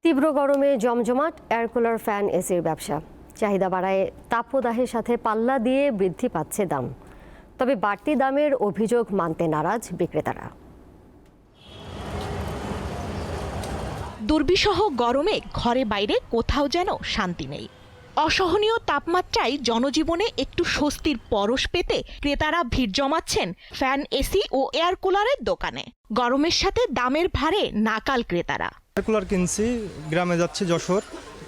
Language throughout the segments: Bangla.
তীব্র গরমে জমজমাট এয়ার কুলার, ফ্যান, এসির ব্যবসা। চাহিদা বাড়ায় তাপদাহের সাথে পাল্লা দিয়ে বৃদ্ধি পাচ্ছে দাম। তবে বাড়তি দামের অভিযোগ মানতে নারাজ বিক্রেতারা। দুর্বিষহ গরমে ঘরে বাইরে কোথাও যেন শান্তি নেই। অসহনীয় তাপমাত্রায় জনজীবনে একটু স্বস্তির পরশ পেতে ক্রেতারা ভিড় জমাচ্ছেন ফ্যান, এসি ও এয়ার কুলারের দোকানে। গরমের সাথে দামের ভারে নাকাল ক্রেতারা। এয়ার কুলার কিনছি, গ্রামে যাচ্ছি যশোর,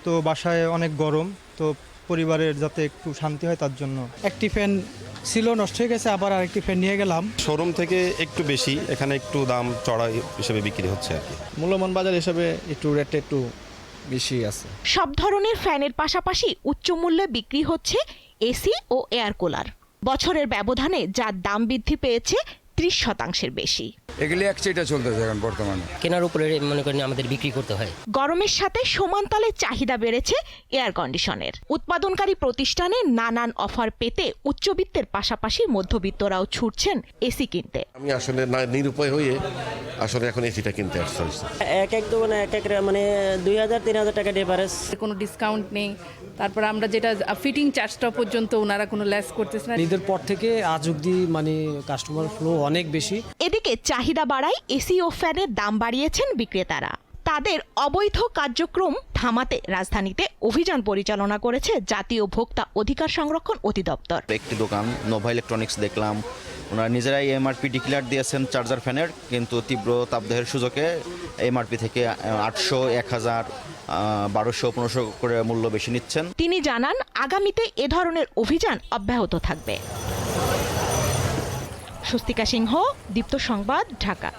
তো বাসায় অনেক গরম, তো পরিবারের যাতে একটু শান্তি হয় তার জন্য। একটি ফ্যান ছিল, নষ্ট হয়ে গেছে, আবার আরেকটি ফ্যান নিয়ে গেলাম। শোরুম থেকে একটু বেশি, এখানে একটু দাম চড়া হিসেবে বিক্রি হচ্ছে আর কি। মূল্যমান বাজার হিসাবে একটু রেটটা একটু বেশি আছে। সব ধরনের ফ্যানের পাশাপাশি উচ্চ মূল্যে বিক্রি হচ্ছে এসি ও এয়ার কুলার। বছরের ব্যবধানে যার দাম বৃদ্ধি পেয়েছে 30% বেশি। এগুলি একচেটা চলতেছে এখন বর্তমানে। কেনার উপরে মনে করেন আমাদের বিক্রি করতে হয়। গরমের সাথে সমানতালে চাহিদা বেড়েছে এয়ার কন্ডিশনের। উৎপাদনকারী প্রতিষ্ঠানে নানান অফার পেতে উচ্চবিত্তের পাশাপাশি মধ্যবিত্তরাও ছুটছেন এসি কিনতে। আমি আসলে নিরুপায় হয়ে আসলে এখন এসিটা কিনতে আসছি। এক দোকানে এক মানে 2000-3000 টাকা ডিফারেন্স। কোনো ডিসকাউন্ট নেই। তারপর আমরা যেটা ফিটিং চার্জটা পর্যন্ত ওনারা কোনো লেস করতেছে না। ঈদের পর থেকে আজ অব্দি মানে কাস্টমার ফ্লো অনেক বেশি। এদিকে চাহিদা বাড়ায় এসি ও ফ্যানের দাম বাড়িয়েছেন বিক্রেতারা। তাদের অবৈধ কার্যক্রম থামাতে রাজধানীতে অভিযান পরিচালনা করেছে জাতীয় ভোক্তা অধিকার সংরক্ষণ অধিদপ্তর। একটি দোকান নোভা ইলেকট্রনিক্স দেখলাম, ওনারা নিজেরাই এমআরপি ডিক্লেয়ার দিয়েছেন চার্জার ফ্যানের, কিন্তু তীব্র তাপদাহের সুযোগে এমআরপি থেকে 800, 1000, 1200, 1500 করে মূল্য বেশি নিচ্ছেন। তিনি জানান আগামীতে এ ধরনের অভিযান অব্যাহত থাকবে। স্বস্তিকা সিংহ, দীপ্ত সংবাদ, ঢাকা।